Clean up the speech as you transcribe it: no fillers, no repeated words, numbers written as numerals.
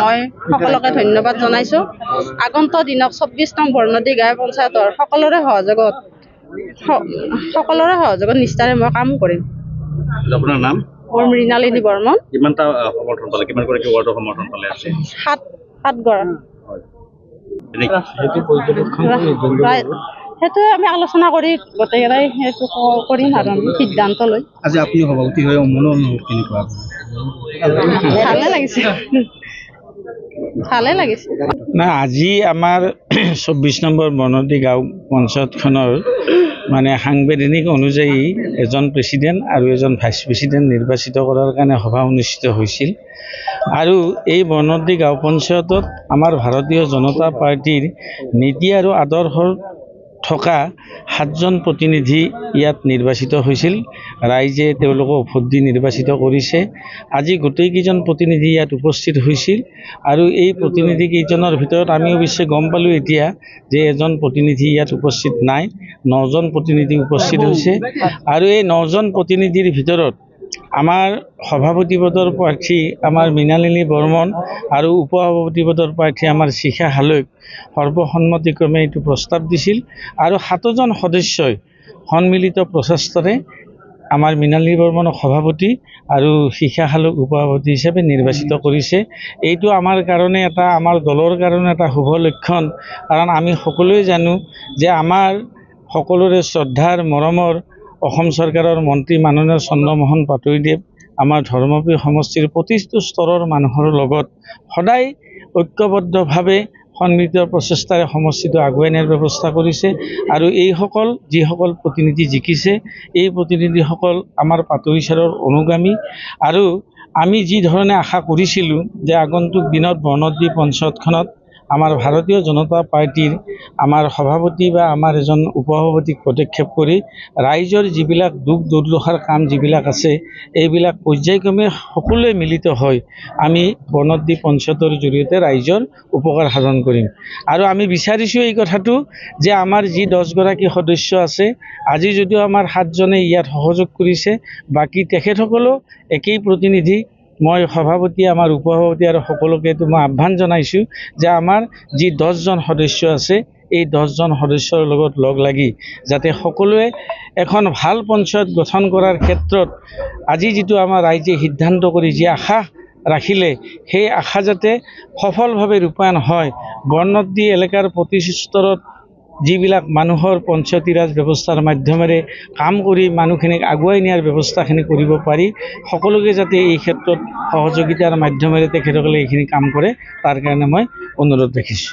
মই সকলোকে ধন্যবাদ জনাইছো। আগন্তুক দিনত 24 নং বৰ্ণদী গাঁও পঞ্চায়তৰ সকলোৰে সহযোগত নিষ্ঠাৰে মই কাম কৰিম। আপোনাৰ নাম? মোৰ মৃণালিনী বৰ্মন। কিমানটা সমৰ্থন পালে, কিমান গৰাকী ৱাৰ্ডৰ সমৰ্থন পালে আছে? 7 গৰাকী। সেইটো আমি আলোচনা কৰি গোটেইকেইটাই সেইটো কৰিম আৰু আমি সিদ্ধান্ত লৈ। আজি আপুনি সভাপতি হৈ মনৰ অনুভৱ কেনেকুৱা? ভালে লাগিছে। না, আজি আমাৰ 24 নম্বৰ বৰ্ণদী গাঁও পঞ্চায়তখনৰ মানে সাংবিধানিক অনুযায়ী এজন প্ৰেছিডেণ্ট আৰু এজন ভাইচ প্ৰেছিডেণ্ট নিৰ্বাচিত কৰাৰ কাৰণে সভা অনুষ্ঠিত হৈছিল। আৰু এই বৰ্ণদী গাঁও পঞ্চায়তত আমাৰ ভাৰতীয় জনতা পাৰ্টিৰ নীতি আৰু আদৰ্শৰ থকা 7জন প্ৰতিনিধি ইয়াত নিৰ্বাচিত হৈছিল। ৰাইজে তেওঁলোকক ভোট দি নিৰ্বাচিত কৰিছে। আজি গোটেইকেইজন প্ৰতিনিধি ইয়াত উপস্থিত হৈছিল আৰু এই প্ৰতিনিধি কেইজনৰ ভিতৰত আমি অৱশ্যে গম পালোঁ এতিয়া যে এজন প্ৰতিনিধি ইয়াত উপস্থিত নাই, 9জন প্ৰতিনিধি উপস্থিত হৈছে। আৰু এই 9জন প্ৰতিনিধিৰ ভিতৰত আমাৰ সভাপতি পদৰ প্ৰাৰ্থী আমাৰ মৃণালিনী বৰ্মন আৰু উপ সভাপতি পদৰ প্ৰাৰ্থী আমাৰ শিখা হালৈক সৰ্বসন্মতিক্ৰমে এইটো প্ৰস্তাৱ দিছিল। আৰু 7জন সদস্যই সন্মিলিত প্ৰচেষ্টাৰে আমাৰ মৃণালিনী বৰ্মনক সভাপতি আৰু শিখা হালৈক উপসভাপতি হিচাপে নিৰ্বাচিত কৰিছে। এইটো আমাৰ কাৰণে আমাৰ দলৰ কাৰণে এটা শুভ লক্ষণ। কাৰণ আমি সকলোৱে জানো যে আমাৰ সকলোৰে শ্ৰদ্ধাৰ মৰমৰ অসম চৰকাৰৰ মন্ত্ৰী মাননীয় চন্দ্ৰমোহন পাটোৱাৰীদেৱ আমাৰ ধৰ্মপ্ৰিয় সমষ্টিৰ প্ৰতিটো স্তৰৰ মানুহৰ লগত সদায় ঐক্যবদ্ধভাৱে সন্মিলিত প্ৰচেষ্টাৰে সমষ্টিটো আগুৱাই নিয়াৰ ব্যৱস্থা কৰিছে। আৰু এইসকল যিসকল প্ৰতিনিধি জিকিছে, এই প্ৰতিনিধিসকল আমাৰ পাটোৱাৰী ছাৰৰ অনুগামী। আৰু আমি যি ধৰণে আশা কৰিছিলোঁ যে আগন্তুক দিনত বৰ্ণদী পঞ্চায়তখনত আমাৰ ভাৰতীয় জনতা পাৰ্টিৰ আমাৰ সভাপতি বা আমাৰ এজন উপসভাপতিক পদক্ষেপ কৰি ৰাইজৰ যিবিলাক দুখ দুৰ্দশাৰ কাম যিবিলাক আছে, এইবিলাক পৰ্যায়ক্ৰমে সকলোৱে মিলিত হয় আমি বৰ্ণদী পঞ্চায়তৰ জৰিয়তে ৰাইজৰ উপকাৰ সাধন কৰিম। আৰু আমি বিচাৰিছোঁ এই কথাটো যে আমাৰ যি 10 গৰাকী সদস্য আছে, আজি যদিও আমাৰ 7জনে ইয়াত সহযোগ কৰিছে, বাকী তেখেতসকলেও একেই প্ৰতিনিধি। মই সভাপতি, আমাৰ উপসভাপতি আৰু সকলোকে মই আহ্বান জনাইছোঁ যে আমাৰ যি 10জন সদস্য আছে, এই 10জন সদস্যৰ লগত লগ লাগি যাতে সকলোৱে এখন ভাল পঞ্চায়ত গঠন কৰাৰ ক্ষেত্ৰত আজি যিটো আমাৰ ৰাইজে সিদ্ধান্ত কৰি যি আশা ৰাখিলে, সেই আশা যাতে সফলভাৱে ৰূপায়ণ হয়। বৰ্ণদী এলেকাৰ প্ৰতি স্তৰত যিবিলাক মানুহৰ পঞ্চায়তী ৰাজ ব্যৱস্থাৰ মাধ্যমেৰে কাম কৰি মানুহখিনিক আগুৱাই নিয়াৰ ব্যৱস্থাখিনি কৰিব পাৰি, সকলোকে যাতে এই ক্ষেত্ৰত সহযোগিতাৰ মাধ্যমেৰে তেখেতসকলে এইখিনি কাম কৰে, তাৰ কাৰণে মই অনুৰোধ ৰাখিছোঁ।